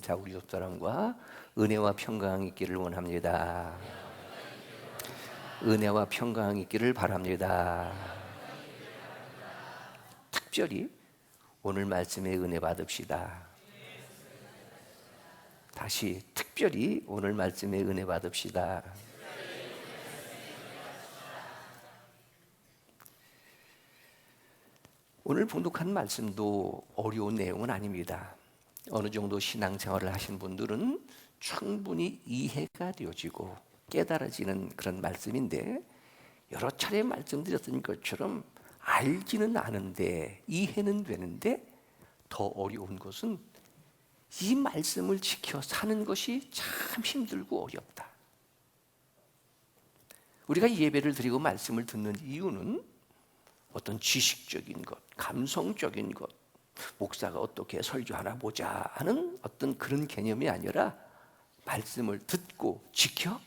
자, 우리 옆사람과 은혜와 평강 있기를 원합니다. 은혜와 평강 있기를 바랍니다. 특별히 오늘 말씀에 은혜 받읍시다. 다시 특별히 오늘 말씀에 은혜 받읍시다. 오늘 봉독한 말씀도 어려운 내용은 아닙니다. 어느 정도 신앙생활을 하신 분들은 충분히 이해가 되어지고 깨달아지는 그런 말씀인데, 여러 차례 말씀드렸던 것처럼 알기는 아는데 이해는 되는데 더 어려운 것은 이 말씀을 지켜 사는 것이 참 힘들고 어렵다. 우리가 예배를 드리고 말씀을 듣는 이유는 어떤 지식적인 것, 감성적인 것, 목사가 어떻게 설교하나 보자 하는 어떤 그런 개념이 아니라 말씀을 듣고 지켜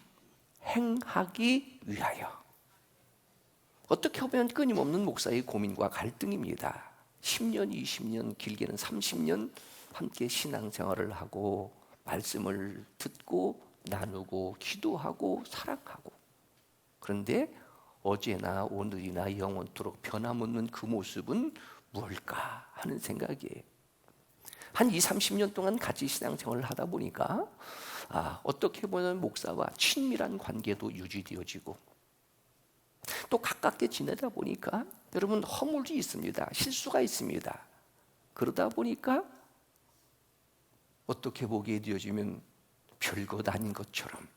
행하기 위하여. 어떻게 보면 끊임없는 목사의 고민과 갈등입니다. 10년, 20년, 길게는 30년 함께 신앙생활을 하고 말씀을 듣고 나누고 기도하고 사랑하고, 그런데 어제나 오늘이나 영원토록 변함없는 그 모습은 무엇일까 하는 생각이에요. 한 20, 30년 동안 같이 신앙생활을 하다 보니까 어떻게 보면 목사와 친밀한 관계도 유지되어지고, 또 가깝게 지내다 보니까 여러분 허물이 있습니다. 실수가 있습니다. 그러다 보니까 어떻게 보게 되어지면 별것 아닌 것처럼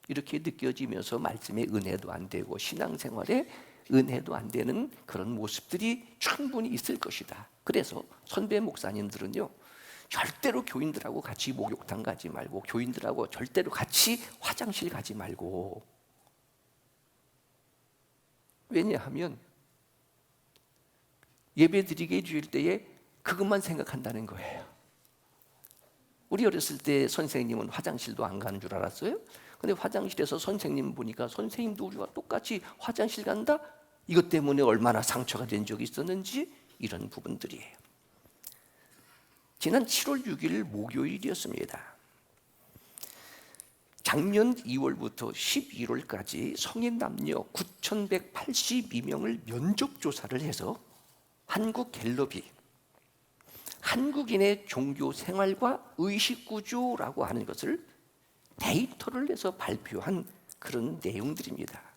이렇게 느껴지면서 말씀의 은혜도 안 되고 신앙생활에 은혜도 안 되는 그런 모습들이 충분히 있을 것이다. 그래서 선배 목사님들은요, 절대로 교인들하고 같이 목욕탕 가지 말고, 교인들하고 절대로 같이 화장실 가지 말고. 왜냐하면 예배 드리게 해줄 때에 그것만 생각한다는 거예요. 우리 어렸을 때 선생님은 화장실도 안 가는 줄 알았어요? 근데 화장실에서 선생님 보니까 선생님도 우리와 똑같이 화장실 간다? 이것 때문에 얼마나 상처가 된 적이 있었는지, 이런 부분들이에요. 지난 7월 6일 목요일이었습니다. 작년 2월부터 11월까지 성인 남녀 9,182명을 면접 조사를 해서 한국갤럽이 한국인의 종교 생활과 의식 구조라고 하는 것을 데이터를 내서 발표한 그런 내용들입니다.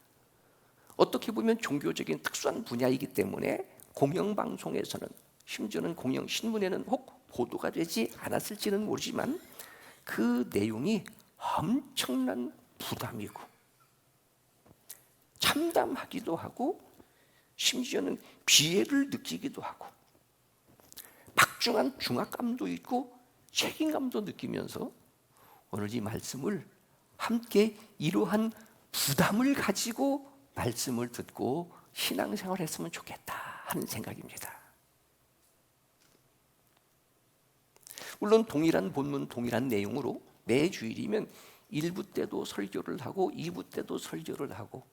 어떻게 보면 종교적인 특수한 분야이기 때문에 공영방송에서는, 심지어는 공영신문에는 혹 보도가 되지 않았을지는 모르지만 그 내용이 엄청난 부담이고 참담하기도 하고 심지어는 비애를 느끼기도 하고 막중한 중압감도 있고 책임감도 느끼면서 오늘 이 말씀을 함께 이러한 부담을 가지고 말씀을 듣고 신앙생활을 했으면 좋겠다 하는 생각입니다. 물론 동일한 본문, 동일한 내용으로 매 주일이면 1부 때도 설교를 하고 2부 때도 설교를 하고,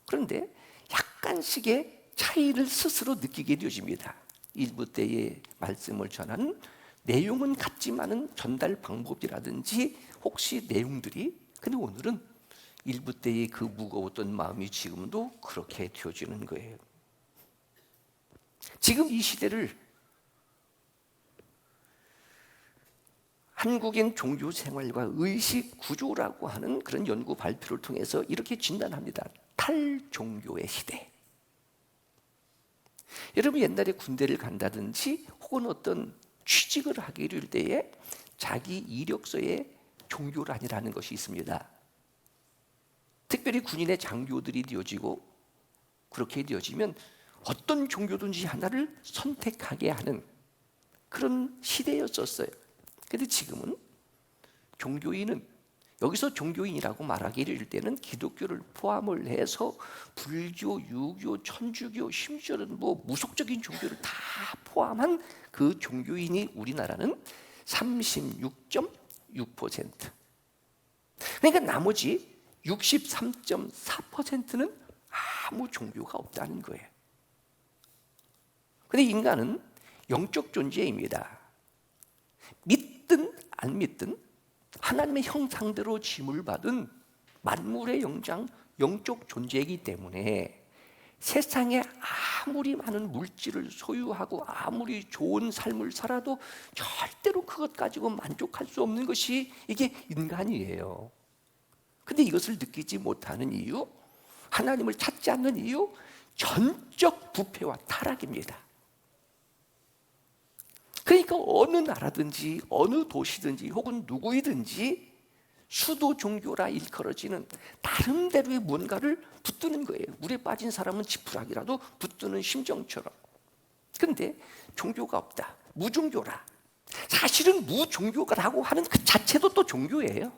그런데 약간씩의 차이를 스스로 느끼게 되어집니다. 1부 때의 말씀을 전하는 내용은 같지만은 전달 방법이라든지 혹시 내용들이, 근데 오늘은 1부 때의 그 무거웠던 마음이 지금도 그렇게 되어지는 거예요. 지금 이 시대를 한국인 종교 생활과 의식 구조라고 하는 그런 연구 발표를 통해서 이렇게 진단합니다. 탈종교의 시대. 여러분 옛날에 군대를 간다든지 혹은 어떤 취직을 하게 될 때에 자기 이력서에 종교란이라는 것이 있습니다. 특별히 군인의 장교들이 되어지고, 그렇게 되어지면 어떤 종교든지 하나를 선택하게 하는 그런 시대였었어요. 그런데 지금은 종교인은, 여기서 종교인이라고 말하기 될 때는 기독교를 포함을 해서 불교, 유교, 천주교, 심지어는 무속적인 종교를 다 포함한 그 종교인이 우리나라는 36.6%. 그러니까 나머지 63.4%는 아무 종교가 없다는 거예요. 그런데 인간은 영적 존재입니다. 믿든 안 믿든 하나님의 형상대로 짐을 받은 만물의 영장, 영적 존재이기 때문에 세상에 아무리 많은 물질을 소유하고 아무리 좋은 삶을 살아도 절대로 그것 가지고 만족할 수 없는 것이 이게 인간이에요. 근데 이것을 느끼지 못하는 이유, 하나님을 찾지 않는 이유, 전적 부패와 타락입니다. 그러니까 어느 나라든지 어느 도시든지 혹은 누구이든지 수도 종교라 일컬어지는 나름대로의 뭔가를 붙드는 거예요. 물에 빠진 사람은 지푸라기라도 붙드는 심정처럼. 그런데 종교가 없다, 무종교라. 사실은 무종교라고 하는 그 자체도 또 종교예요.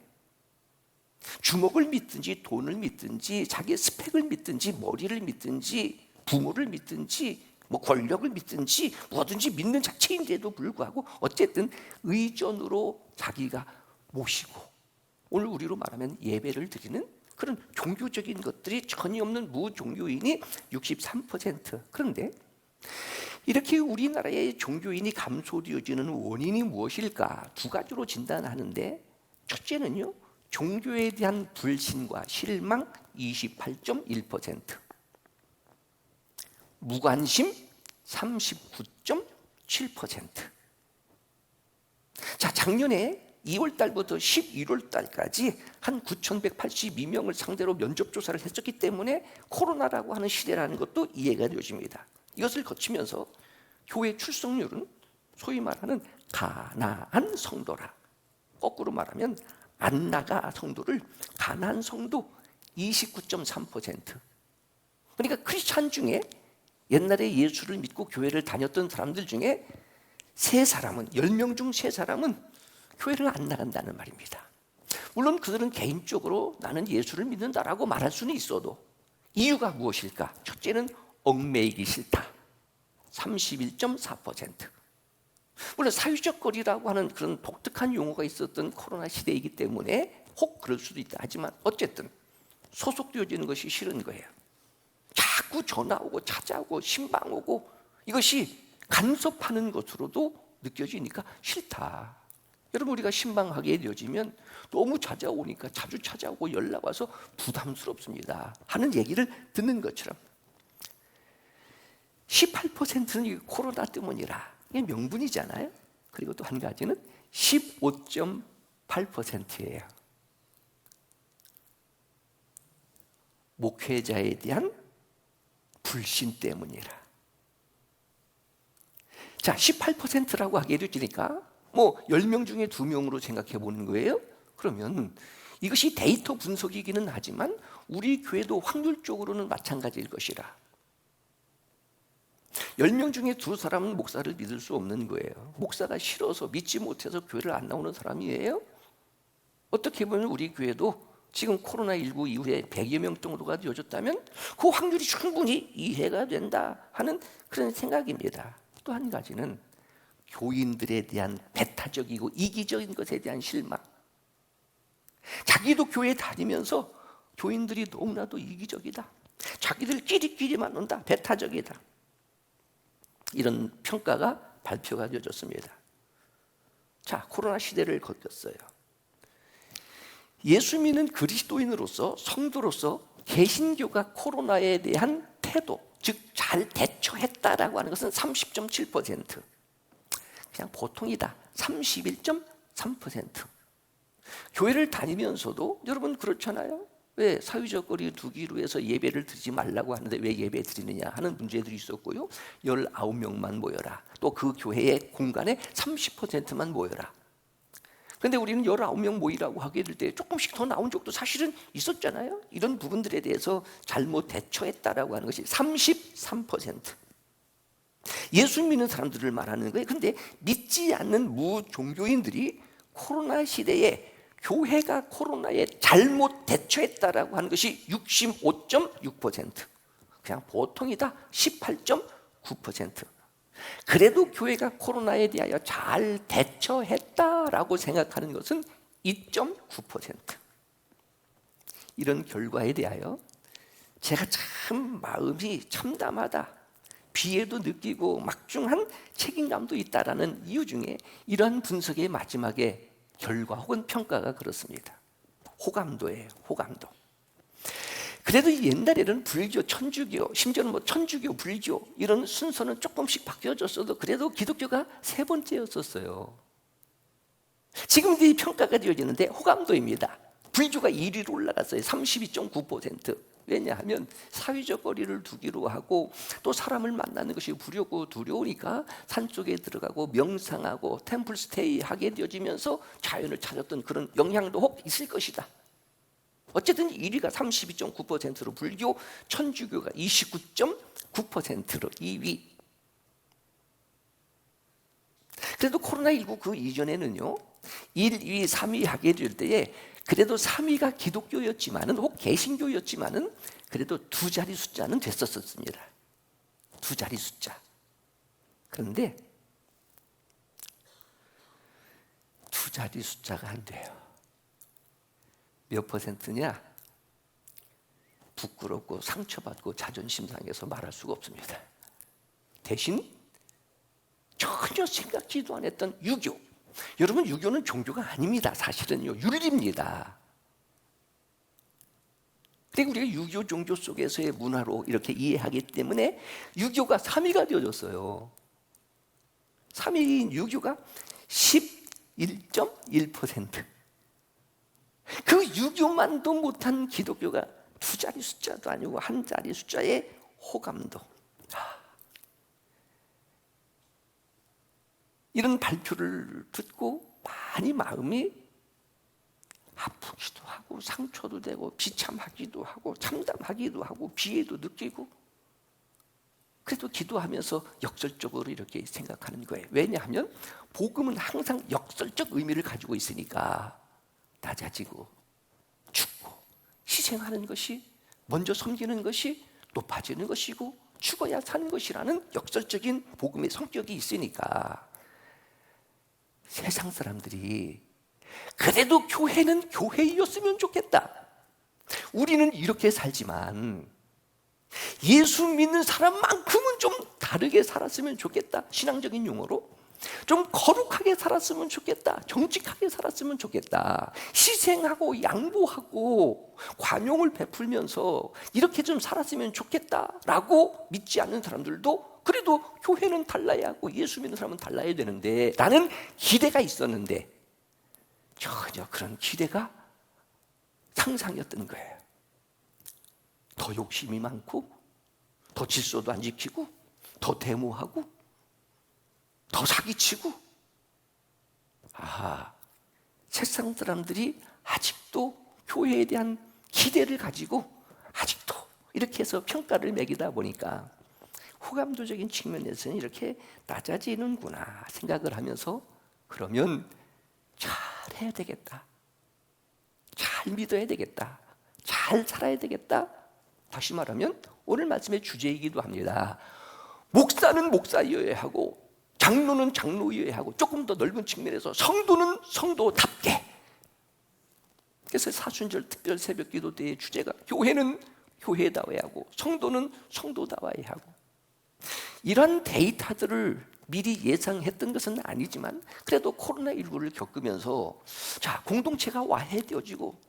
주먹을 믿든지 돈을 믿든지 자기의 스펙을 믿든지 머리를 믿든지 부모를 믿든지 뭐 권력을 믿든지 뭐든지 믿는 자체인데도 불구하고 어쨌든 의존으로 자기가 모시고, 오늘 우리로 말하면 예배를 드리는 그런 종교적인 것들이 전혀 없는 무종교인이 63%. 그런데 이렇게 우리나라의 종교인이 감소되어지는 원인이 무엇일까? 두 가지로 진단하는데, 첫째는요, 종교에 대한 불신과 실망 28.1%, 무관심 39.7%. 자, 작년에 2월 달부터 11월 달까지 한 9,182명을 상대로 면접 조사를 했었기 때문에 코로나라고 하는 시대라는 것도 이해가 되어집니다. 이것을 거치면서 교회 출석률은 소위 말하는 가나안 성도라, 거꾸로 말하면 안 나가 성도를 가나안 성도 29.3%. 그러니까 크리스찬 중에 옛날에 예수를 믿고 교회를 다녔던 사람들 중에 3사람은, 10명 중 3사람은 교회를 안 나간다는 말입니다. 물론 그들은 개인적으로 나는 예수를 믿는다라고 말할 수는 있어도 이유가 무엇일까? 첫째는 얽매이기 싫다, 31.4%. 물론 사회적 거리라고 하는 그런 독특한 용어가 있었던 코로나 시대이기 때문에 혹 그럴 수도 있다 하지만 어쨌든 소속되어지는 것이 싫은 거예요. 자꾸 전화 오고 찾아오고 신방 오고 이것이 간섭하는 것으로도 느껴지니까 싫다. 여러분, 우리가 신방하게 되어지면 너무 찾아오니까 자주 찾아오고 연락 와서 부담스럽습니다 하는 얘기를 듣는 것처럼 18%는 코로나 때문이라, 이게 명분이잖아요. 그리고 또 한 가지는 15.8%예요. 목회자에 대한 불신 때문이라. 자, 18%라고 하게 되니까 뭐 10명 중에 2명으로 생각해 보는 거예요. 그러면 이것이 데이터 분석이기는 하지만 우리 교회도 확률적으로는 마찬가지일 것이라. 10명 중에 2사람은 목사를 믿을 수 없는 거예요. 목사가 싫어서 믿지 못해서 교회를 안 나오는 사람이에요. 어떻게 보면 우리 교회도 지금 코로나19 이후에 100여 명 정도가 되어졌다면 그 확률이 충분히 이해가 된다 하는 그런 생각입니다. 또 한 가지는 교인들에 대한 배타적이고 이기적인 것에 대한 실망. 자기도 교회 다니면서 교인들이 너무나도 이기적이다, 자기들끼리만 논다, 배타적이다, 이런 평가가 발표가 되어졌습니다. 자, 코로나 시대를 겪었어요. 예수 믿는 그리스도인으로서, 성도로서 개신교가 코로나에 대한 태도, 즉 잘 대처했다라고 하는 것은 30.7%, 그냥 보통이다, 31.3%. 교회를 다니면서도 여러분 그렇잖아요. 왜 사회적 거리 두기로 해서 예배를 드리지 말라고 하는데 왜 예배 드리느냐 하는 문제들이 있었고요. 19명만 모여라, 또 그 교회의 공간에 30%만 모여라. 그런데 우리는 19명 모이라고 하게 될 때 조금씩 더 나온 적도 사실은 있었잖아요. 이런 부분들에 대해서 잘못 대처했다라고 하는 것이 33%. 예수 믿는 사람들을 말하는 거예요. 그런데 믿지 않는 무종교인들이 코로나 시대에 교회가 코로나에 잘못 대처했다라고 하는 것이 65.6%, 그냥 보통이다, 18.9%. 그래도 교회가 코로나에 대하여 잘 대처했다라고 생각하는 것은 2.9%. 이런 결과에 대하여 제가 참 마음이 참담하다, 비애도 느끼고 막중한 책임감도 있다라는 이유 중에 이런 분석의 마지막에 결과 혹은 평가가 그렇습니다. 호감도예요. 호감도. 그래도 옛날에는 불교, 천주교, 심지어는 뭐 천주교, 불교 이런 순서는 조금씩 바뀌어졌어도 그래도 기독교가 세 번째였었어요. 지금 이 평가가 되어지는데 호감도입니다. 불교가 1위로 올라갔어요. 32.9%. 왜냐하면 사회적 거리를 두기로 하고 또 사람을 만나는 것이 두려우니까 산속에 들어가고 명상하고 템플 스테이 하게 되어지면서 자연을 찾았던 그런 영향도 혹 있을 것이다. 어쨌든 1위가 32.9%로 불교, 천주교가 29.9%로 2위. 그래도 코로나19 그 이전에는요 1, 2, 3위 하게 될 때에 그래도 3위가 기독교였지만은 혹 개신교였지만은 그래도 두 자리 숫자는 됐었습니다. 두 자리 숫자. 그런데 두 자리 숫자가 안 돼요. 몇 퍼센트냐? 부끄럽고 상처받고 자존심 상해서 말할 수가 없습니다. 대신 전혀 생각지도 않았던 유교. 여러분, 유교는 종교가 아닙니다. 사실은요, 윤리입니다. 그리고 우리가 유교 종교 속에서의 문화로 이렇게 이해하기 때문에 유교가 3위가 되어졌어요. 3위인 유교가 11.1%. 그 유교만도 못한 기독교가 두 자리 숫자도 아니고 한 자리 숫자의 호감도. 이런 발표를 듣고 많이 마음이 아프기도 하고 상처도 되고 비참하기도 하고 참담하기도 하고 비애도 느끼고, 그래도 기도하면서 역설적으로 이렇게 생각하는 거예요. 왜냐하면 복음은 항상 역설적 의미를 가지고 있으니까 낮아지고 죽고 희생하는 것이, 먼저 섬기는 것이 높아지는 것이고 죽어야 사는 것이라는 역설적인 복음의 성격이 있으니까 세상 사람들이 그래도 교회는 교회였으면 좋겠다. 우리는 이렇게 살지만 예수 믿는 사람만큼은 좀 다르게 살았으면 좋겠다. 신앙적인 용어로 좀 거룩하게 살았으면 좋겠다. 정직하게 살았으면 좋겠다. 희생하고 양보하고 관용을 베풀면서 이렇게 좀 살았으면 좋겠다라고 믿지 않는 사람들도 그래도 교회는 달라야 하고 예수 믿는 사람은 달라야 되는데 라는 기대가 있었는데 전혀 그런 기대가 상상이었던 거예요. 더 욕심이 많고 더 질서도 안 지키고 더 데모하고 더 사기치고, 세상 사람들이 아직도 교회에 대한 기대를 가지고 아직도 이렇게 해서 평가를 매기다 보니까 호감도적인 측면에서는 이렇게 낮아지는구나 생각을 하면서, 그러면 잘해야 되겠다, 잘 믿어야 되겠다, 잘 살아야 되겠다. 다시 말하면 오늘 말씀의 주제이기도 합니다. 목사는 목사여야 하고 장로는 장로여야 하고, 조금 더 넓은 측면에서 성도는 성도답게. 그래서 사순절 특별 새벽 기도 때의 주제가 교회는 교회다워야 하고 성도는 성도다워야 하고, 이런 데이터들을 미리 예상했던 것은 아니지만 그래도 코로나19를 겪으면서 자, 공동체가 와해되어지고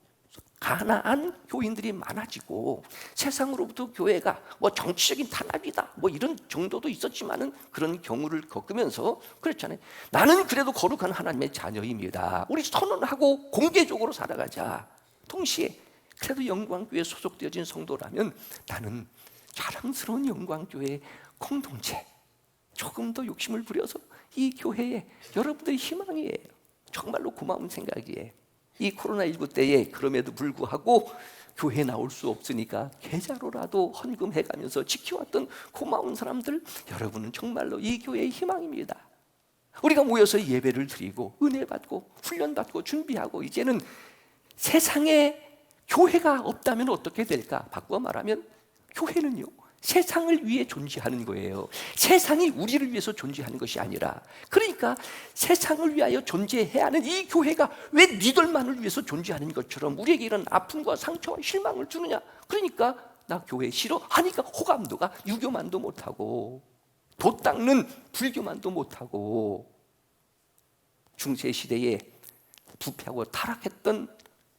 가난한 교인들이 많아지고 세상으로부터 교회가 뭐 정치적인 탄압이다 뭐 이런 정도도 있었지만은 그런 경우를 겪으면서 그렇잖아요. 나는 그래도 거룩한 하나님의 자녀입니다. 우리 선언하고 공개적으로 살아가자. 동시에 그래도 영광교회에 소속되어진 성도라면 나는 자랑스러운 영광교회 공동체, 조금 더 욕심을 부려서 이 교회에 여러분들의 희망이에요. 정말로 고마운 생각이에요. 이 코로나19 때에 그럼에도 불구하고 교회에 나올 수 없으니까 계좌로라도 헌금해가면서 지켜왔던 고마운 사람들, 여러분은 정말로 이 교회의 희망입니다. 우리가 모여서 예배를 드리고 은혜 받고 훈련 받고 준비하고, 이제는 세상에 교회가 없다면 어떻게 될까? 바꿔 말하면 교회는요 세상을 위해 존재하는 거예요. 세상이 우리를 위해서 존재하는 것이 아니라, 그러니까 세상을 위하여 존재해야 하는 이 교회가 왜 니들만을 위해서 존재하는 것처럼 우리에게 이런 아픔과 상처와 실망을 주느냐? 그러니까 나 교회 싫어 하니까 호감도가 유교만도 못하고 돛 닦는 불교만도 못하고, 중세시대에 부패하고 타락했던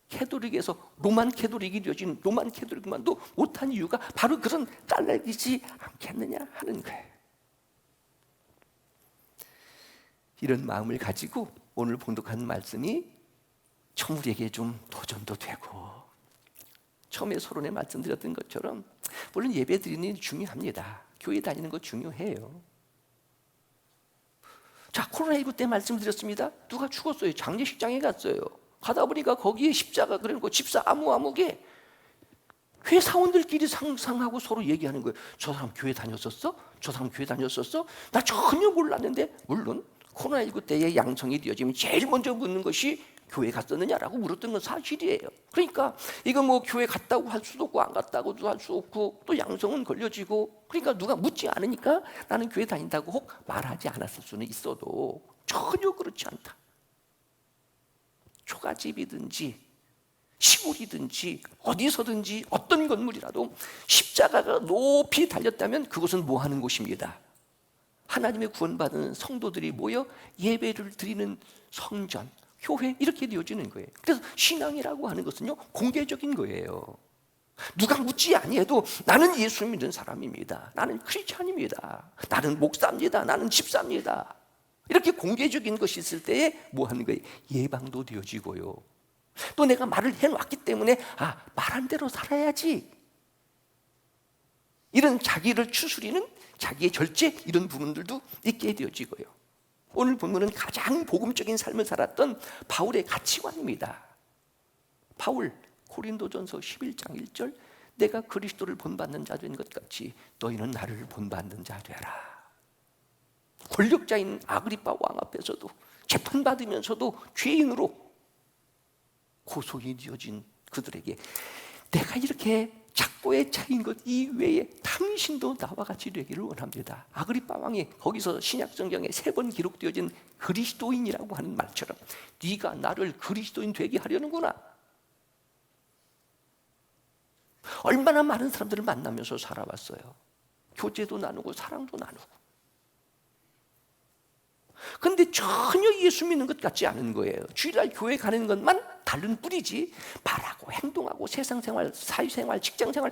캐톨릭에서 로만 캐톨릭이 되어진 로만 캐톨릭만도 못한 이유가 바로 그런 깔라지지 않겠느냐 하는 거예요. 이런 마음을 가지고 오늘 봉독한 말씀이 우리에게 좀 도전도 되고, 처음에 서론에 말씀드렸던 것처럼 물론 예배 드리는 게 중요합니다. 교회 다니는 거 중요해요. 자, 코로나19 때 말씀드렸습니다. 누가 죽었어요. 장례식장에 갔어요. 가다 보니까 거기에 십자가 그려놓고 집사 아무개 교회 사원들끼리 상상하고 서로 얘기하는 거예요. 저 사람 교회 다녔었어? 저 사람 교회 다녔었어? 나 전혀 몰랐는데. 물론 코로나19 때에 양성이 되어지면 제일 먼저 묻는 것이 교회 갔었느냐라고 물었던 건 사실이에요. 그러니까 이거 뭐 교회 갔다고 할 수도 없고 안 갔다고도 할 수 없고 또 양성은 걸려지고, 그러니까 누가 묻지 않으니까 나는 교회 다닌다고 혹 말하지 않았을 수는 있어도 전혀 그렇지 않다. 초가집이든지 시골이든지 어디서든지 어떤 건물이라도 십자가가 높이 달렸다면 그것은 뭐 하는 곳입니다. 하나님의 구원받은 성도들이 모여 예배를 드리는 성전, 교회, 이렇게 되어지는 거예요. 그래서 신앙이라고 하는 것은요, 공개적인 거예요. 누가 묻지 아니해도 나는 예수 믿는 사람입니다. 나는 크리스찬입니다. 나는 목사입니다. 나는 집사입니다. 이렇게 공개적인 것이 있을 때에 뭐 하는 거예요? 예방도 되어지고요. 또 내가 말을 해놨기 때문에 말한 대로 살아야지, 이런 자기를 추스리는 자기의 절제, 이런 부분들도 있게 되어지고요. 오늘 본문은 가장 복음적인 삶을 살았던 바울의 가치관입니다. 바울, 고린도전서 11장 1절, 내가 그리스도를 본받는 자 된 것 같이 너희는 나를 본받는 자 되라. 권력자인 아그리빠 왕 앞에서도 재판받으면서도 죄인으로 고소이 되어진 그들에게 내가 이렇게 작고에 차인 것 이외에 당신도 나와 같이 되기를 원합니다. 아그리빠 왕이 거기서 신약성경에 3번 기록되어진 그리스도인이라고 하는 말처럼 네가 나를 그리스도인 되게 하려는구나. 얼마나 많은 사람들을 만나면서 살아왔어요. 교제도 나누고 사랑도 나누고. 근데 전혀 예수 믿는 것 같지 않은 거예요. 주일날 교회 가는 것만 다른 뿐이지 말하고 행동하고 세상생활, 사회생활, 직장생활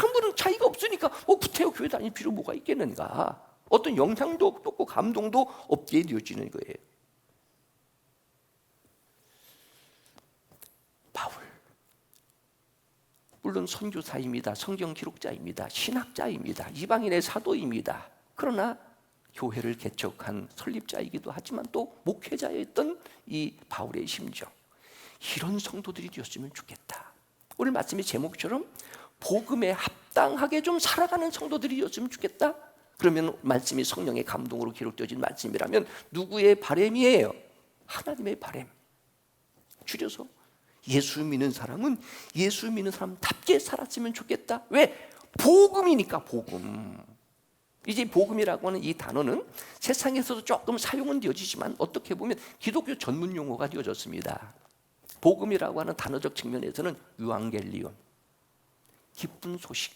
아무런 차이가 없으니까 구태여 교회 다닐 필요 뭐가 있겠는가. 어떤 영향도 없고 감동도 없게 되어지는 거예요. 바울, 물론 선교사입니다. 성경 기록자입니다. 신학자입니다. 이방인의 사도입니다. 그러나 교회를 개척한 설립자이기도 하지만 또 목회자였던 이 바울의 심정, 이런 성도들이 되었으면 좋겠다. 오늘 말씀의 제목처럼 복음에 합당하게 좀 살아가는 성도들이 되었으면 좋겠다. 그러면 말씀이 성령의 감동으로 기록되어진 말씀이라면 누구의 바람이에요? 하나님의 바람. 줄여서 예수 믿는 사람은 예수 믿는 사람답게 살았으면 좋겠다. 왜? 복음이니까. 복음. 이제 복음이라고 하는 이 단어는 세상에서도 조금 사용은 되어지지만 어떻게 보면 기독교 전문 용어가 되어졌습니다. 복음이라고 하는 단어적 측면에서는 유앙겔리온, 기쁜 소식,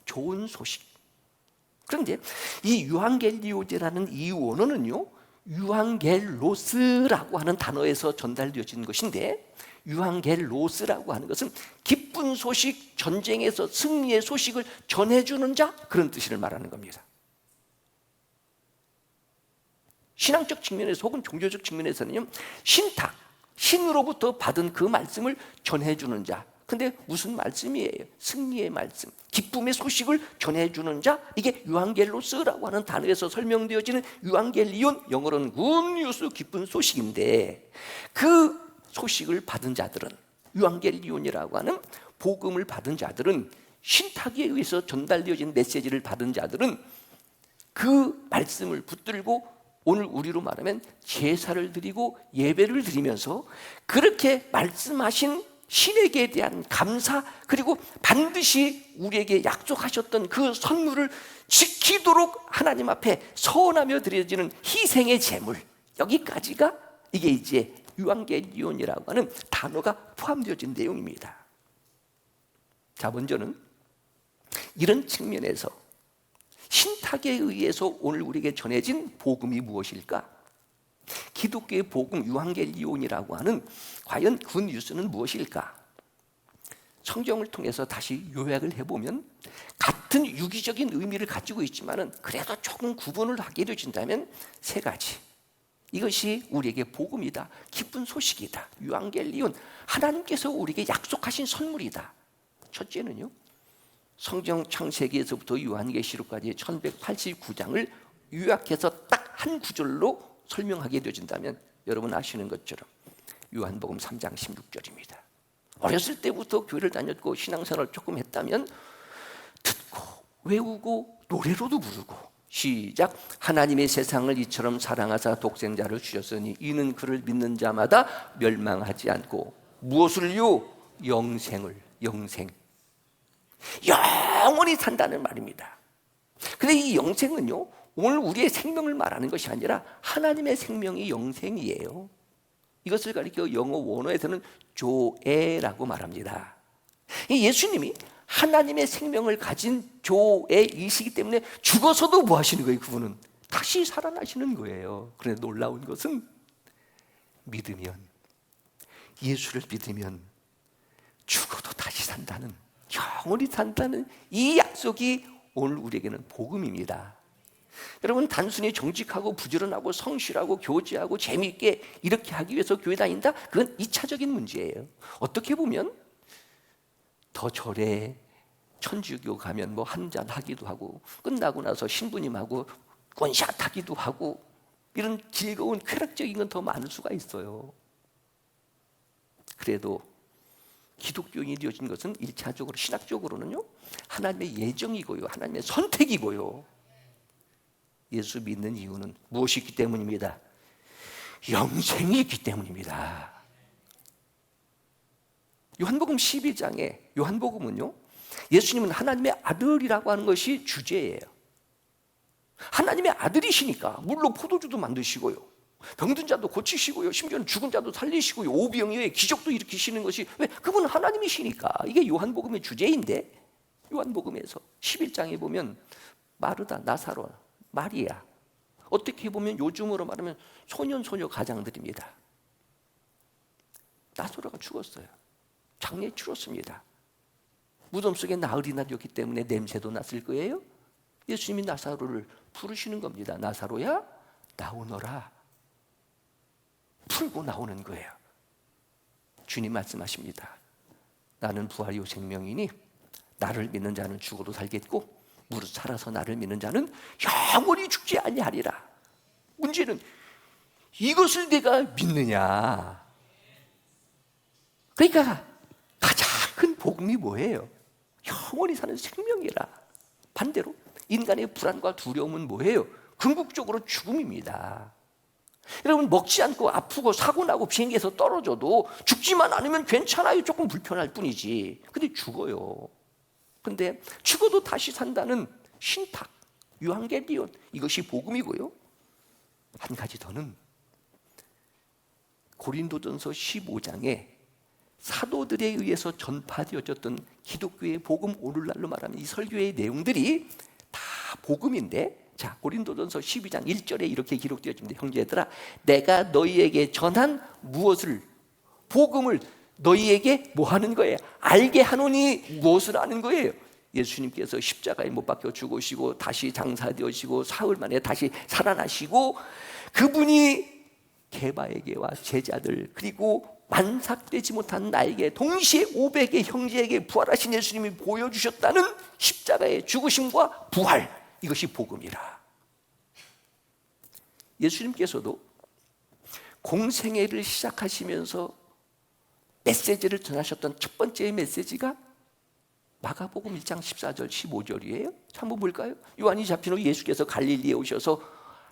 좋은 소식. 그런데 이 유앙겔리오제라는 이 원어는요, 유앙겔로스라고 하는 단어에서 전달되어진 것인데, 유앙겔로스라고 하는 것은 기쁜 소식, 전쟁에서 승리의 소식을 전해주는 자, 그런 뜻을 말하는 겁니다. 신앙적 측면에서 혹은 종교적 측면에서는요, 신탁, 신으로부터 받은 그 말씀을 전해주는 자. 근데 무슨 말씀이에요? 승리의 말씀, 기쁨의 소식을 전해주는 자. 이게 유앙겔로스라고 하는 단어에서 설명되어지는 유앙겔리온, 영어로는 굿뉴스, 기쁜 소식인데, 그 소식을 받은 자들은, 유앙겔리온이라고 하는 복음을 받은 자들은, 신탁에 의해서 전달되어진 메시지를 받은 자들은 그 말씀을 붙들고 오늘 우리로 말하면 제사를 드리고 예배를 드리면서 그렇게 말씀하신 신에게 대한 감사, 그리고 반드시 우리에게 약속하셨던 그 선물을 지키도록 하나님 앞에 서원하며 드려지는 희생의 제물, 여기까지가 이게 이제 유앙겔리온이라고 하는 단어가 포함되어진 내용입니다. 자, 먼저는 이런 측면에서 신탁에 의해서 오늘 우리에게 전해진 복음이 무엇일까? 기독교의 복음 유한겔리온이라고 하는 과연 그 뉴스는 무엇일까? 성경을 통해서 다시 요약을 해보면 같은 유기적인 의미를 가지고 있지만은 그래도 조금 구분을 하게 되어진다면 세 가지. 이것이 우리에게 복음이다, 기쁜 소식이다, 유한겔리온, 하나님께서 우리에게 약속하신 선물이다. 첫째는요, 성경 창세기에서부터 요한계시록까지 1189장을 요약해서 딱 한 구절로 설명하게 되어진다면 여러분 아시는 것처럼 요한복음 3장 16절입니다. 어렸을 때부터 교회를 다녔고 신앙생활을 조금 했다면 듣고 외우고 노래로도 부르고 시작. 하나님의 세상을 이처럼 사랑하사 독생자를 주셨으니 이는 그를 믿는 자마다 멸망하지 않고 무엇을요? 영생을, 영원히 산다는 말입니다. 근데 이 영생은요, 오늘 우리의 생명을 말하는 것이 아니라 하나님의 생명이 영생이에요. 이것을 가리켜 영어 원어에서는 조에라고 말합니다. 예수님이 하나님의 생명을 가진 조에이시기 때문에 죽어서도 뭐 하시는 거예요? 그분은 다시 살아나시는 거예요. 그런데 놀라운 것은 믿으면, 예수를 믿으면 죽어도 다시 산다는, 영원히 산다는 이 약속이 오늘 우리에게는 복음입니다. 여러분, 단순히 정직하고 부지런하고 성실하고 교제하고 재미있게 이렇게 하기 위해서 교회 다닌다? 그건 2차적인 문제예요. 어떻게 보면 더 절에 천주교 가면 뭐 한잔 하기도 하고 끝나고 나서 신부님하고 원샷 하기도 하고 이런 즐거운 쾌락적인 건 더 많을 수가 있어요. 그래도 기독교인이 되어진 것은 1차적으로 신학적으로는요, 하나님의 예정이고요, 하나님의 선택이고요. 예수 믿는 이유는 무엇이 있기 때문입니다. 영생이 있기 때문입니다. 요한복음 12장에 요한복음은요, 예수님은 하나님의 아들이라고 하는 것이 주제예요. 하나님의 아들이시니까 물로 포도주도 만드시고요, 병든 자도 고치시고요, 심지어는 죽은 자도 살리시고요, 오병이어의 기적도 일으키시는 것이, 왜? 그분은 하나님이시니까. 이게 요한복음의 주제인데, 요한복음에서 11장에 보면 마르다, 나사로, 마리아, 어떻게 보면 요즘으로 말하면 소년소녀 가장들입니다. 나사로가 죽었어요. 장례 치렀습니다. 무덤 속에 나흘이 나였기 때문에 냄새도 났을 거예요. 예수님이 나사로를 부르시는 겁니다. 나사로야, 나오너라. 풀고 나오는 거예요. 주님 말씀하십니다. 나는 부활이요 생명이니 나를 믿는 자는 죽어도 살겠고 무릇 살아서 나를 믿는 자는 영원히 죽지 아니하리라. 문제는 이것을 내가 믿느냐. 그러니까 가장 큰 복음이 뭐예요? 영원히 사는 생명이라. 반대로 인간의 불안과 두려움은 뭐예요? 궁극적으로 죽음입니다. 여러분, 먹지 않고 아프고 사고나고 비행기에서 떨어져도 죽지만 않으면 괜찮아요. 조금 불편할 뿐이지. 근데 죽어요. 근데 죽어도 다시 산다는 신탁, 유한겔리온, 이것이 복음이고요. 한 가지 더는 고린도전서 15장에 사도들에 의해서 전파되어졌던 기독교의 복음, 오늘날로 말하면 이 설교의 내용들이 다 복음인데, 자, 고린도전서 12장 1절에 이렇게 기록되어집니다. 형제들아, 내가 너희에게 전한 무엇을, 복음을 너희에게 뭐 하는 거예요? 알게 하노니 무엇을 아는 거예요? 예수님께서 십자가에 못 박혀 죽으시고 다시 장사되시고 사흘 만에 다시 살아나시고, 그분이 게바에게와 제자들 그리고 만삭되지 못한 나에게 동시에 500의 형제에게 부활하신 예수님이 보여주셨다는 십자가의 죽으심과 부활, 이것이 복음이라. 예수님께서도 공생애를 시작하시면서 메시지를 전하셨던 첫 번째 메시지가 마가복음 1장 14절 15절이에요. 한번 볼까요? 요한이 잡힌 후 예수께서 갈릴리에 오셔서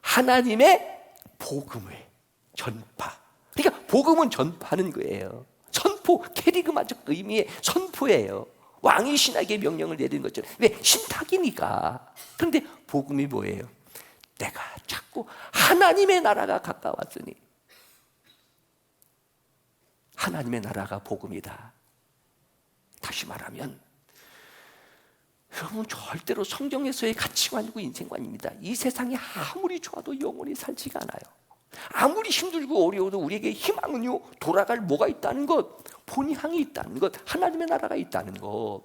하나님의 복음을 전파. 그러니까 복음은 전파하는 거예요. 선포, 캐리그마적 의미의 선포예요. 왕이 신에게 명령을 내리는 것처럼. 왜? 신탁이니까. 그런데 복음이 뭐예요? 내가 자꾸 하나님의 나라가 가까웠으니, 하나님의 나라가 복음이다. 다시 말하면 여러분, 절대로 성경에서의 가치관이고 인생관입니다. 이 세상이 아무리 좋아도 영원히 살지가 않아요. 아무리 힘들고 어려워도 우리에게 희망은요, 돌아갈 뭐가 있다는 것, 본향이 있다는 것, 하나님의 나라가 있다는 것.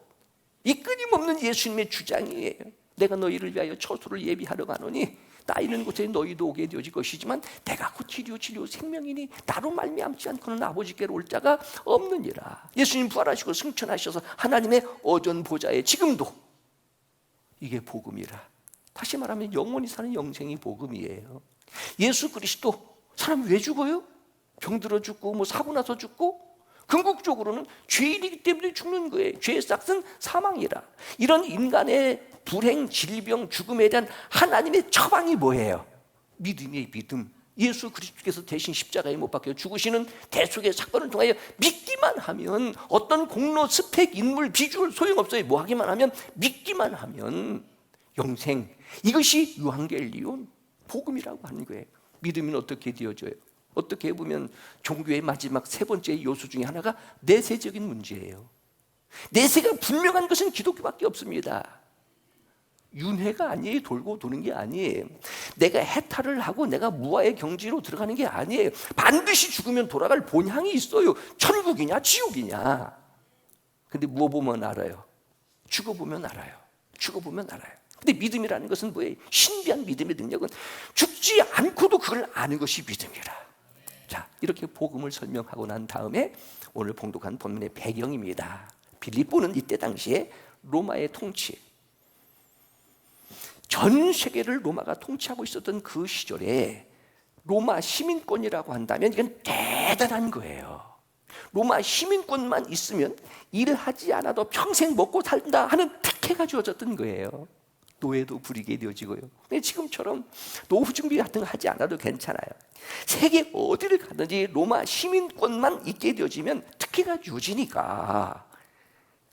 이 끊임없는 예수님의 주장이에요. 내가 너희를 위하여 처소를 예비하러 가노니 나 있는 곳에 너희도 오게 되어질 것이지만 내가 곧 치료 생명이니 나로 말미암지 않고는 아버지께로 올 자가 없느니라. 예수님 부활하시고 승천하셔서 하나님의 어전 보좌에 지금도, 이게 복음이라. 다시 말하면 영원히 사는 영생이 복음이에요. 예수 그리스도, 사람이 왜 죽어요? 병들어 죽고 사고 나서 죽고, 궁극적으로는 죄인이기 때문에 죽는 거예요. 죄의 싹은 사망이라. 이런 인간의 불행, 질병, 죽음에 대한 하나님의 처방이 뭐예요? 믿음이에요. 믿음. 예수 그리스도께서 대신 십자가에 못 박혀 죽으시는 대속의 사건을 통하여 믿기만 하면, 어떤 공로, 스펙, 인물, 비주얼 소용없어요. 뭐 하기만 하면, 믿기만 하면 영생, 이것이 유한겔리온, 복음이라고 하는 거예요. 믿음은 어떻게 되어져요? 어떻게 보면 종교의 마지막 세 번째 요소 중에 하나가 내세적인 문제예요. 내세가 분명한 것은 기독교밖에 없습니다. 윤회가 아니에요. 돌고 도는 게 아니에요. 내가 해탈을 하고 내가 무아의 경지로 들어가는 게 아니에요. 반드시 죽으면 돌아갈 본향이 있어요. 천국이냐 지옥이냐. 근데 뭐 보면 알아요? 죽어보면 알아요. 죽어보면 알아요. 근데 믿음이라는 것은 뭐예요? 신비한 믿음의 능력은 죽지 않고도 그걸 아는 것이 믿음이라. 자, 이렇게 복음을 설명하고 난 다음에 오늘 봉독한 본문의 배경입니다. 빌립보는 이때 당시에 로마의 통치, 전 세계를 로마가 통치하고 있었던 그 시절에 로마 시민권이라고 한다면 이건 대단한 거예요. 로마 시민권만 있으면 일하지 않아도 평생 먹고 살다 하는 특혜가 주어졌던 거예요. 노예도 부리게 되어지고요. 근데 지금처럼 노후 준비 같은 거 하지 않아도 괜찮아요. 세계 어디를 가든지 로마 시민권만 있게 되어지면 특혜가 주어지니까.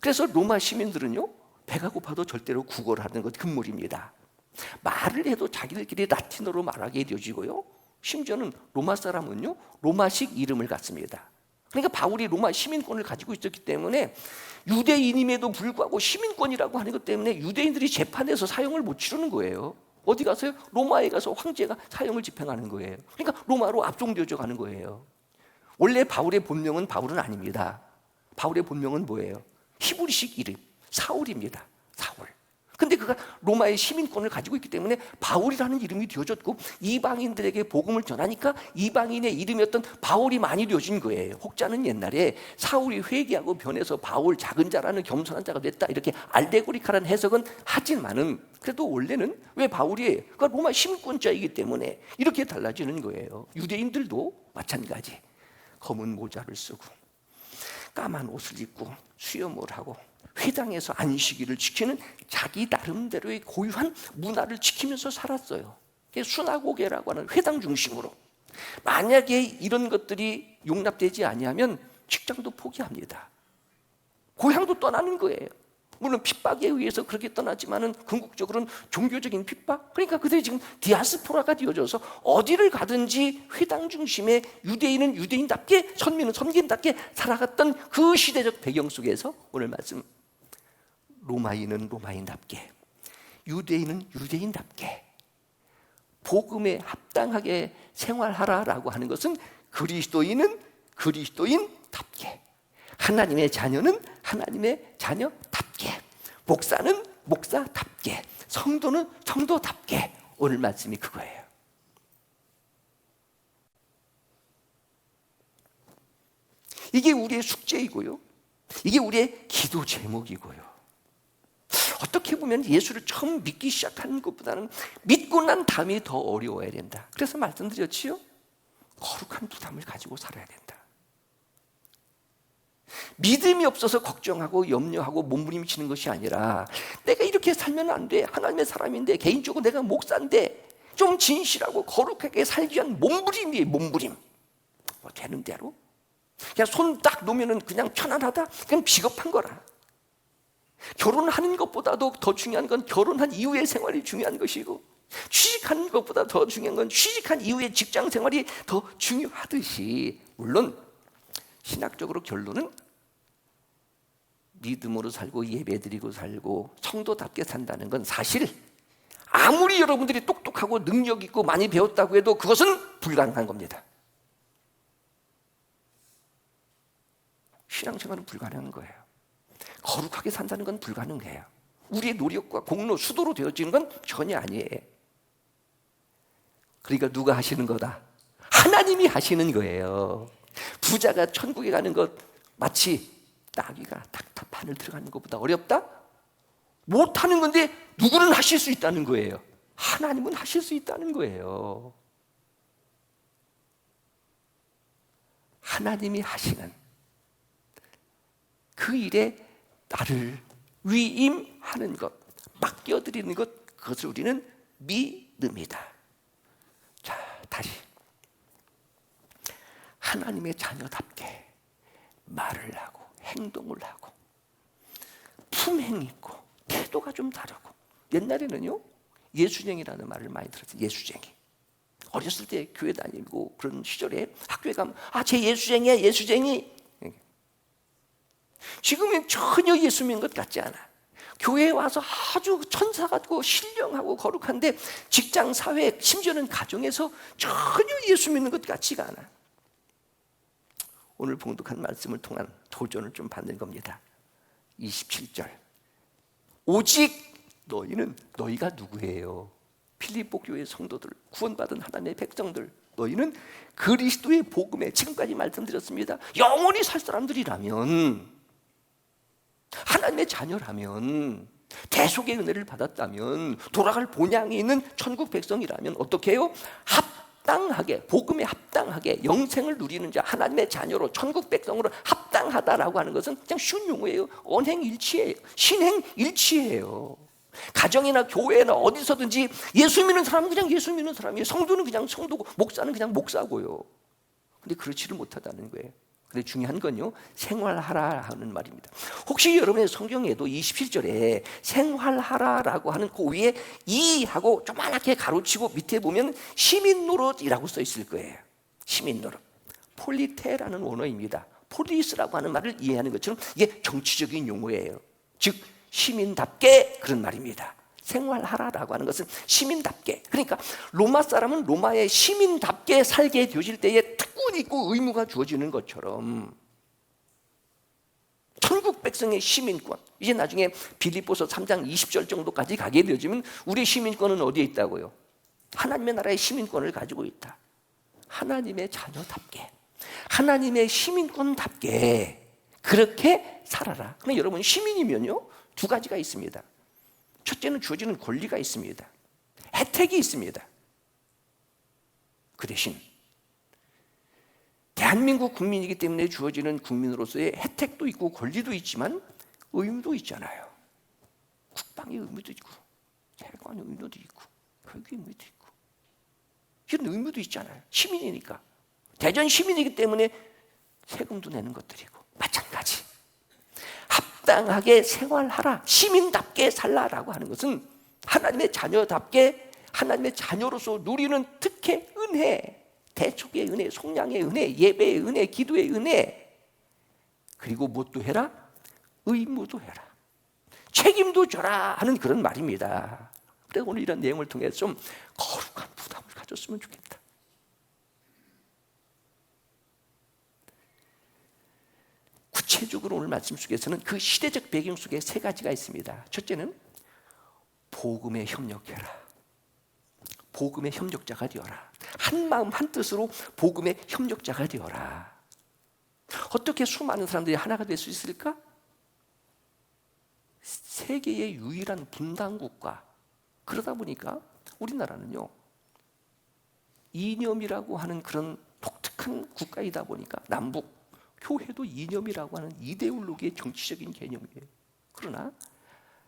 그래서 로마 시민들은요, 배가 고파도 절대로 국어를 하는 것 금물입니다. 말을 해도 자기들끼리 라틴어로 말하게 되어지고요. 심지어는 로마 사람은요, 로마식 이름을 갖습니다. 그러니까 바울이 로마 시민권을 가지고 있었기 때문에 유대인임에도 불구하고 시민권이라고 하는 것 때문에 유대인들이 재판에서 사형을 못 치르는 거예요. 어디 가서요? 로마에 가서 황제가 사형을 집행하는 거예요. 그러니까 로마로 압송되어져 가는 거예요. 원래 바울의 본명은 바울은 아닙니다. 바울의 본명은 뭐예요? 히브리식 이름 사울입니다. 사울. 근데 그가 로마의 시민권을 가지고 있기 때문에 바울이라는 이름이 되어졌고, 이방인들에게 복음을 전하니까 이방인의 이름이었던 바울이 많이 되어진 거예요. 혹자는 옛날에 사울이 회개하고 변해서 바울 작은 자라는 겸손한 자가 됐다, 이렇게 알레고리카라는 해석은 하지만은 그래도 원래는 왜 바울이에요? 그러니까 로마 시민권자이기 때문에 이렇게 달라지는 거예요. 유대인들도 마찬가지. 검은 모자를 쓰고 까만 옷을 입고 수염을 하고 회당에서 안식일을 지키는 자기 나름대로의 고유한 문화를 지키면서 살았어요. 수나고게라고 하는 회당 중심으로. 만약에 이런 것들이 용납되지 아니하면 직장도 포기합니다. 고향도 떠나는 거예요. 물론 핍박에 의해서 그렇게 떠나지만은 궁극적으로는 종교적인 핍박. 그러니까 그들이 지금 디아스포라가 되어져서 어디를 가든지 회당 중심의 유대인은 유대인답게, 선민은 선민답게 살아갔던 그 시대적 배경 속에서 오늘 말씀, 로마인은 로마인답게, 유대인은 유대인답게 복음에 합당하게 생활하라라고 하는 것은 그리스도인은 그리스도인답게, 하나님의 자녀는 하나님의 자녀답게, 목사는 목사답게, 성도는 성도답게. 오늘 말씀이 그거예요. 이게 우리의 숙제이고요, 이게 우리의 기도 제목이고요. 어떻게 보면 예수를 처음 믿기 시작하는 것보다는 믿고 난 다음이 더 어려워야 된다. 그래서 말씀드렸지요, 거룩한 부담을 가지고 살아야 된다. 믿음이 없어서 걱정하고 염려하고 몸부림치는 것이 아니라, 내가 이렇게 살면 안 돼, 하나님의 사람인데, 개인적으로 내가 목사인데 좀 진실하고 거룩하게 살기 위한 몸부림이에요. 몸부림. 뭐 되는 대로 그냥 손 딱 놓으면 그냥 편안하다, 그냥 비겁한 거라. 결혼하는 것보다도 더 중요한 건 결혼한 이후의 생활이 중요한 것이고, 취직하는 것보다 더 중요한 건 취직한 이후의 직장 생활이 더 중요하듯이, 물론 신학적으로 결론은 믿음으로 살고 예배드리고 살고 성도답게 산다는 건 사실 아무리 여러분들이 똑똑하고 능력 있고 많이 배웠다고 해도 그것은 불가능한 겁니다. 신앙생활은 불가능한 거예요. 거룩하게 산다는 건 불가능해요. 우리의 노력과 공로, 수도로 되어지는 건 전혀 아니에요. 그러니까 누가 하시는 거다? 하나님이 하시는 거예요. 부자가 천국에 가는 것 마치 나귀가 탁탁 바늘 들어가는 것보다 어렵다? 못하는 건데 누구는 하실 수 있다는 거예요. 하나님은 하실 수 있다는 거예요. 하나님이 하시는 그 일에 나를 위임하는 것, 맡겨드리는 것, 그것을 우리는 믿음이다. 자, 다시 하나님의 자녀답게 말을 하고 행동을 하고 품행이 있고 태도가 좀 다르고. 옛날에는요 예수쟁이라는 말을 많이 들었어요. 예수쟁이. 어렸을 때 교회 다니고 그런 시절에 학교에 가면 쟤 예수쟁이야, 예수쟁이. 지금은 전혀 예수 믿는 것 같지 않아. 교회에 와서 아주 천사 같고 신령하고 거룩한데 직장, 사회, 심지어는 가정에서 전혀 예수 믿는 것 같지가 않아. 오늘 봉독한 말씀을 통한 도전을 좀 받는 겁니다. 27절. 오직 너희가 누구예요? 필리포 교회 성도들, 구원받은 하나님의 백성들, 너희는 그리스도의 복음에, 지금까지 말씀드렸습니다, 영원히 살 사람들이라면, 하나님의 자녀라면, 대속의 은혜를 받았다면, 돌아갈 본향에 있는 천국 백성이라면 어떻게 해요? 합당하게, 복음에 합당하게 영생을 누리는 자, 하나님의 자녀로, 천국 백성으로 합당하다라고 하는 것은 그냥 쉬운 용어예요. 언행일치예요. 신행일치예요. 가정이나 교회나 어디서든지 예수 믿는 사람은 그냥 예수 믿는 사람이에요. 성도는 그냥 성도고 목사는 그냥 목사고요. 근데 그렇지를 못하다는 거예요. 근데 중요한 건요, 생활하라 하는 말입니다. 혹시 여러분의 성경에도 27절에 생활하라라고 하는 그 위에 이하고 조그맣게 가로치고 밑에 보면 시민노릇이라고 써 있을 거예요. 시민노릇. 폴리테라는 원어입니다. 폴리스라고 하는 말을 이해하는 것처럼 이게 정치적인 용어예요. 즉 시민답게 그런 말입니다. 생활하라라고 하는 것은 시민답게. 그러니까 로마 사람은 로마의 시민답게 살게 되어질 때에 특권이 있고 의무가 주어지는 것처럼 천국 백성의 시민권, 이제 나중에 빌립보서 3장 20절 정도까지 가게 되어지면 우리의 시민권은 어디에 있다고요? 하나님의 나라의 시민권을 가지고 있다. 하나님의 자녀답게, 하나님의 시민권답게 그렇게 살아라. 그럼 여러분 시민이면요 두 가지가 있습니다. 첫째는 주어지는 권리가 있습니다. 혜택이 있습니다. 그 대신 대한민국 국민이기 때문에 주어지는 국민으로서의 혜택도 있고 권리도 있지만 의무도 있잖아요. 국방의 의무도 있고 재관의 의무도 있고 교육의 의무도 있고 이런 의무도 있잖아요. 시민이니까. 대전 시민이기 때문에 세금도 내는 것들이고 마찬가지. 합당하게 생활하라, 시민답게 살라라고 하는 것은 하나님의 자녀답게 하나님의 자녀로서 누리는 특혜, 은혜, 대속의 은혜, 속량의 은혜, 예배의 은혜, 기도의 은혜, 그리고 무엇도 해라? 의무도 해라, 책임도 져라 하는 그런 말입니다. 그래서 오늘 이런 내용을 통해서 좀 거룩한 부담을 가졌으면 좋겠다. 구체적으로 오늘 말씀 속에서는 그 시대적 배경 속에 세 가지가 있습니다. 첫째는 복음에 협력해라. 복음의 협력자가 되어라. 한 마음 한 뜻으로 복음의 협력자가 되어라. 어떻게 수많은 사람들이 하나가 될 수 있을까? 세계의 유일한 분단국가. 그러다 보니까 우리나라는요 이념이라고 하는 그런 독특한 국가이다 보니까 남북 교회도 이념이라고 하는 이데올로기의 정치적인 개념이에요. 그러나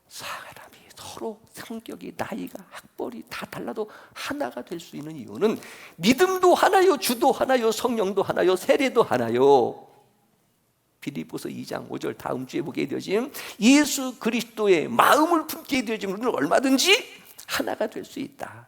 사람이 서로 성격이, 나이가, 학벌이 다 달라도 하나가 될 수 있는 이유는 믿음도 하나요, 주도 하나요, 성령도 하나요, 세례도 하나요. 빌립보서 2장 5절 다음 주에 보게 되어지면 예수 그리스도의 마음을 품게 되어지면 우리는 얼마든지 하나가 될 수 있다.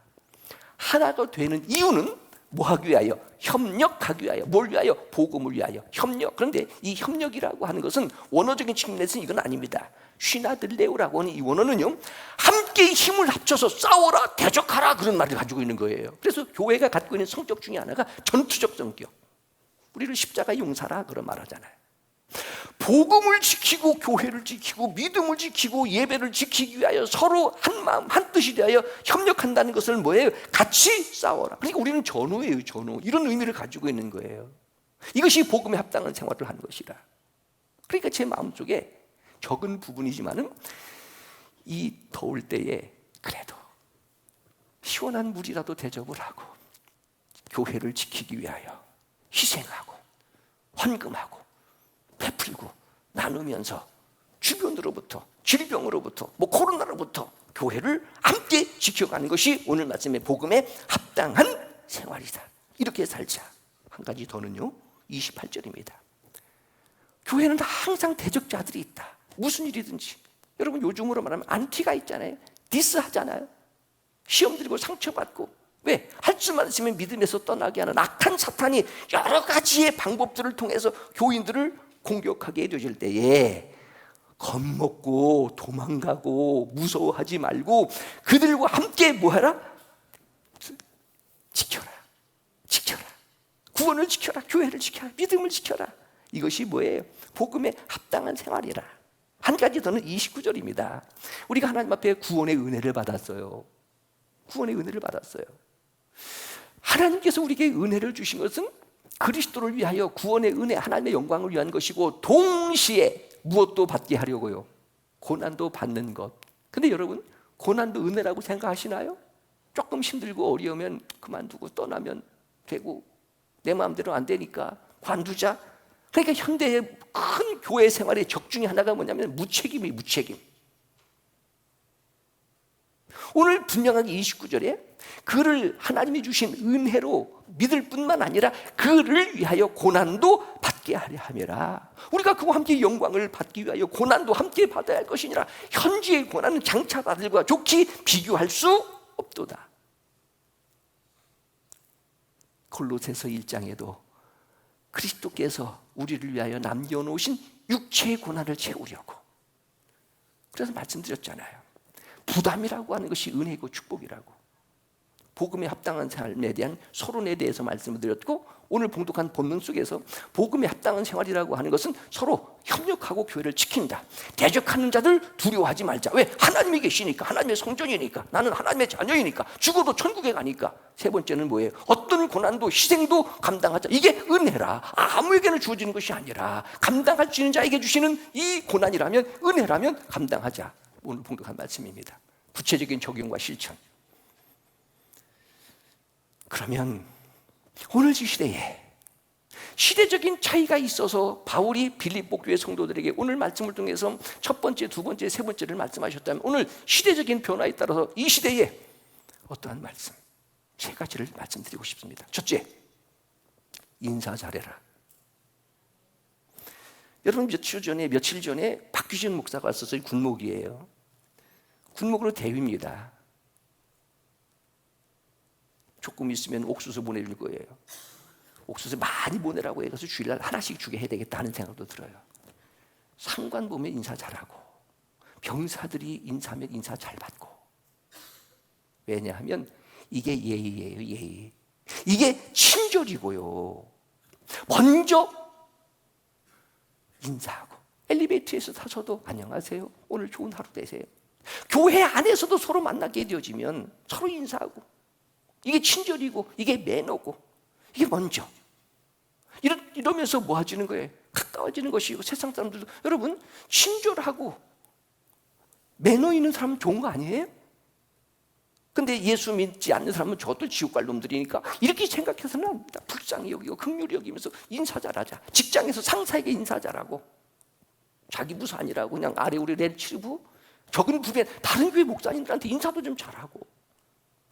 하나가 되는 이유는 뭐 하기 위하여? 협력하기 위하여. 뭘 위하여? 복음을 위하여. 협력. 그런데 이 협력이라고 하는 것은 원어적인 측면에서는 이건 아닙니다. 쉬나들레오라고 하는 이 원어는요, 함께 힘을 합쳐서 싸워라, 대적하라, 그런 말을 가지고 있는 거예요. 그래서 교회가 갖고 있는 성격 중에 하나가 전투적 성격. 우리를 십자가 용사라 그런 말 하잖아요. 복음을 지키고 교회를 지키고 믿음을 지키고 예배를 지키기 위하여 서로 한 마음 한 뜻이 되어 협력한다는 것을 뭐예요? 같이 싸워라. 그러니까 우리는 전우예요, 전우. 이런 의미를 가지고 있는 거예요. 이것이 복음에 합당한 생활을 하는 것이라. 그러니까 제 마음속에 적은 부분이지만은 이 더울 때에 그래도 시원한 물이라도 대접을 하고 교회를 지키기 위하여 희생하고 헌금하고 베풀고 나누면서 주변으로부터 질병으로부터 코로나로부터 교회를 함께 지켜가는 것이 오늘 말씀의 복음에 합당한 생활이다. 이렇게 살자. 한 가지 더는요, 28절입니다. 교회는 항상 대적자들이 있다. 무슨 일이든지. 여러분 요즘으로 말하면 안티가 있잖아요. 디스하잖아요. 시험 들고 상처받고. 왜? 할 줄만 있으면 믿음에서 떠나게 하는 악한 사탄이 여러 가지의 방법들을 통해서 교인들을 공격하게 해줄 때에 겁먹고 도망가고 무서워하지 말고 그들과 함께 뭐하라? 지켜라. 지켜라. 구원을 지켜라. 교회를 지켜라. 믿음을 지켜라. 이것이 뭐예요? 복음에 합당한 생활이라. 한 가지 더는 29절입니다. 우리가 하나님 앞에 구원의 은혜를 받았어요. 구원의 은혜를 받았어요. 하나님께서 우리에게 은혜를 주신 것은 그리스도를 위하여 구원의 은혜, 하나님의 영광을 위한 것이고 동시에 무엇도 받게 하려고요. 고난도 받는 것. 근데 여러분, 고난도 은혜라고 생각하시나요? 조금 힘들고 어려우면 그만두고 떠나면 되고 내 마음대로 안 되니까 관두자. 그러니까 현대의 큰 교회 생활의 적 중에 하나가 뭐냐면 무책임이에요. 무책임. 오늘 분명하게 29절에 그를 하나님이 주신 은혜로 믿을 뿐만 아니라 그를 위하여 고난도 받게 하려 함이라. 우리가 그와 함께 영광을 받기 위하여 고난도 함께 받아야 할 것이니라. 현지의 고난은 장차 받을과 좋게 비교할 수 없도다. 골로새서 1장에도 그리스도께서 우리를 위하여 남겨놓으신 육체의 고난을 채우려고. 그래서 말씀드렸잖아요. 부담이라고 하는 것이 은혜이고 축복이라고. 복음에 합당한 삶에 대한 서론에 대해서 말씀을 드렸고, 오늘 봉독한 본문 속에서 복음에 합당한 생활이라고 하는 것은 서로 협력하고 교회를 지킨다. 대적하는 자들 두려워하지 말자. 왜? 하나님이 계시니까, 하나님의 성전이니까, 나는 하나님의 자녀이니까, 죽어도 천국에 가니까. 세 번째는 뭐예요? 어떤 고난도 희생도 감당하자. 이게 은혜라. 아무에게나 주어지는 것이 아니라 감당할 수 있는 자에게 주시는 이 고난이라면, 은혜라면 감당하자. 오늘 봉독한 말씀입니다. 구체적인 적용과 실천. 그러면 오늘 이 시대에 시대적인 차이가 있어서 바울이 빌립보 교회 성도들에게 오늘 말씀을 통해서 첫 번째, 두 번째, 세 번째를 말씀하셨다면 오늘 시대적인 변화에 따라서 이 시대에 어떠한 말씀? 세 가지를 말씀드리고 싶습니다. 첫째, 인사 잘해라. 여러분 며칠 전에 박규진 목사가 왔어서 군목이에요. 군목으로 대위입니다. 조금 있으면 옥수수 보내줄 거예요. 옥수수 많이 보내라고 해서 주일날 하나씩 주게 해야 되겠다는 생각도 들어요. 상관 보면 인사 잘하고 병사들이 인사하면 인사 잘 받고. 왜냐하면 이게 예의예요. 예의. 이게 친절이고요. 먼저 인사하고 엘리베이터에서 타셔도 안녕하세요. 오늘 좋은 하루 되세요. 교회 안에서도 서로 만나게 되어지면 서로 인사하고. 이게 친절이고 이게 매너고 이게 먼저 이러면서 모아지는 거예요. 가까워지는 것이고 세상 사람들도 여러분 친절하고 매너 있는 사람은 좋은 거 아니에요? 근데 예수 믿지 않는 사람은 저도 지옥 갈 놈들이니까 이렇게 생각해서는 안 됩니다. 불쌍히 여기고 긍휼히 여기면서 인사 잘하자. 직장에서 상사에게 인사 잘하고 자기 부서 아니라고 그냥 아래 우리 렌치부 적은 부배 다른 교회 목사님들한테 인사도 좀 잘하고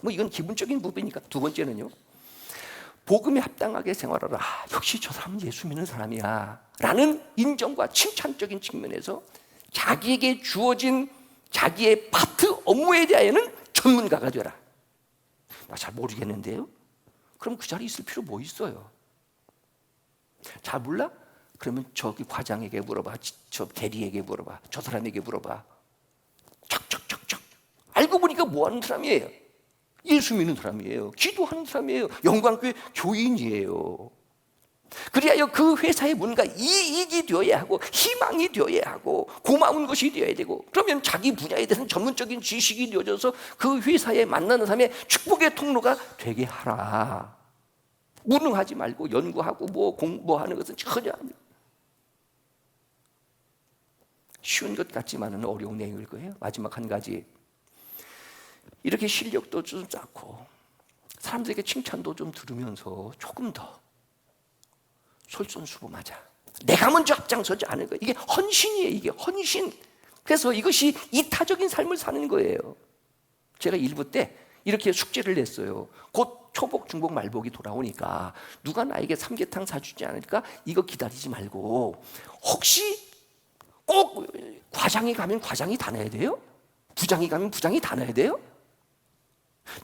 뭐 이건 기본적인 부분이니까. 두 번째는요, 복음에 합당하게 생활하라. 역시 저 사람은 예수 믿는 사람이야 라는 인정과 칭찬적인 측면에서 자기에게 주어진 자기의 파트 업무에 대하여는 전문가가 되라. 나 잘 모르겠는데요, 그럼 그 자리에 있을 필요 뭐 있어요? 잘 몰라? 그러면 저기 과장에게 물어봐, 저 대리에게 물어봐, 저 사람에게 물어봐. 척척척척. 알고 보니까 뭐 하는 사람이에요? 예수 믿는 사람이에요. 기도하는 사람이에요. 영광교회 교인이에요. 그리하여 그 회사의 뭔가 이익이 되어야 하고 희망이 되어야 하고 고마운 것이 되어야 되고, 그러면 자기 분야에 대해서는 전문적인 지식이 되어져서 그 회사에 만나는 사람의 축복의 통로가 되게 하라. 무능하지 말고 연구하고 뭐 공부하는 것은 전혀 아니에요. 쉬운 것 같지만은 어려운 내용일 거예요. 마지막 한 가지, 이렇게 실력도 좀 쌓고 사람들에게 칭찬도 좀 들으면서 조금 더 솔선수범하자. 내가 먼저 앞장서지 않을 거예요. 이게 헌신이에요. 이게 헌신. 그래서 이것이 이타적인 삶을 사는 거예요. 제가 일부 때 이렇게 숙제를 냈어요. 곧 초복, 중복, 말복이 돌아오니까 누가 나에게 삼계탕 사주지 않을까? 이거 기다리지 말고, 혹시 꼭 과장이 가면 과장이 다 내야 돼요? 부장이 가면 부장이 다 내야 돼요?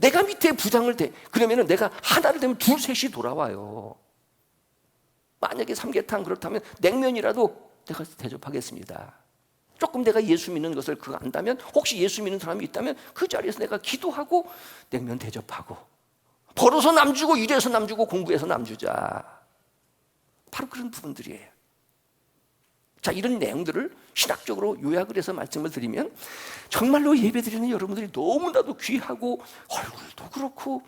내가 밑에 부장을 그러면은 내가 하나를 되면 둘, 셋이 돌아와요. 만약에 삼계탕 그렇다면 냉면이라도 내가 대접하겠습니다. 조금 내가 예수 믿는 것을 그거 안다면, 혹시 예수 믿는 사람이 있다면 그 자리에서 내가 기도하고 냉면 대접하고, 벌어서 남 주고 일해서 남 주고 공부해서 남 주자. 바로 그런 부분들이에요. 자, 이런 내용들을 신학적으로 요약을 해서 말씀을 드리면, 정말로 예배드리는 여러분들이 너무나도 귀하고 얼굴도 그렇고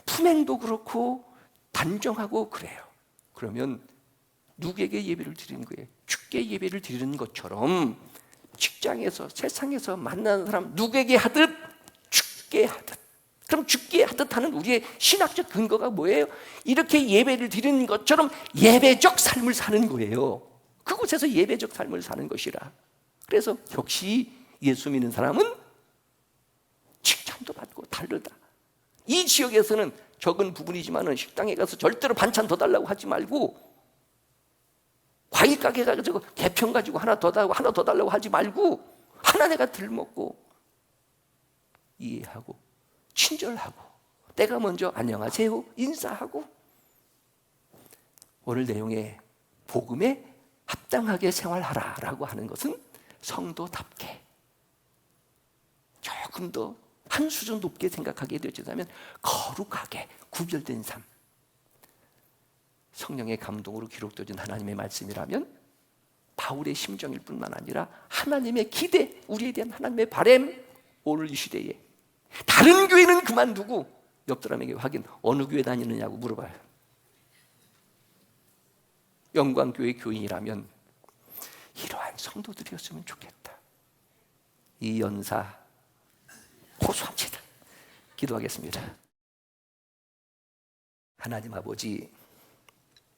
품행도 그렇고 단정하고 그래요. 그러면 누구에게 예배를 드리는 거예요? 주께 예배를 드리는 것처럼 직장에서 세상에서 만나는 사람 누구에게 하듯 주께 하듯. 그럼 주께 하듯 하는 우리의 신학적 근거가 뭐예요? 이렇게 예배를 드리는 것처럼 예배적 삶을 사는 거예요. 그곳에서 예배적 삶을 사는 것이라. 그래서 역시 예수 믿는 사람은 칭찬도 받고 다르다. 이 지역에서는 적은 부분이지만 식당에 가서 절대로 반찬 더 달라고 하지 말고, 과일 가게 가지고 개편 가지고 하나 더 달라고 하나 더 달라고 하지 말고, 하나 내가 덜 먹고 이해하고 친절하고 내가 먼저 안녕하세요 인사하고, 오늘 내용의 복음에 합당하게 생활하라라고 하는 것은 성도답게 조금 더 한 수준 높게 생각하게 되어지다면 거룩하게 구별된 삶, 성령의 감동으로 기록되어진 하나님의 말씀이라면 바울의 심정일 뿐만 아니라 하나님의 기대, 우리에 대한 하나님의 바람, 오늘 이 시대에 다른 교회는 그만두고 옆 사람에게 확인, 어느 교회 다니느냐고 물어봐요. 영광교회 교인이라면 이러한 성도들이었으면 좋겠다. 이 연사 호소합시다. 기도하겠습니다. 하나님 아버지,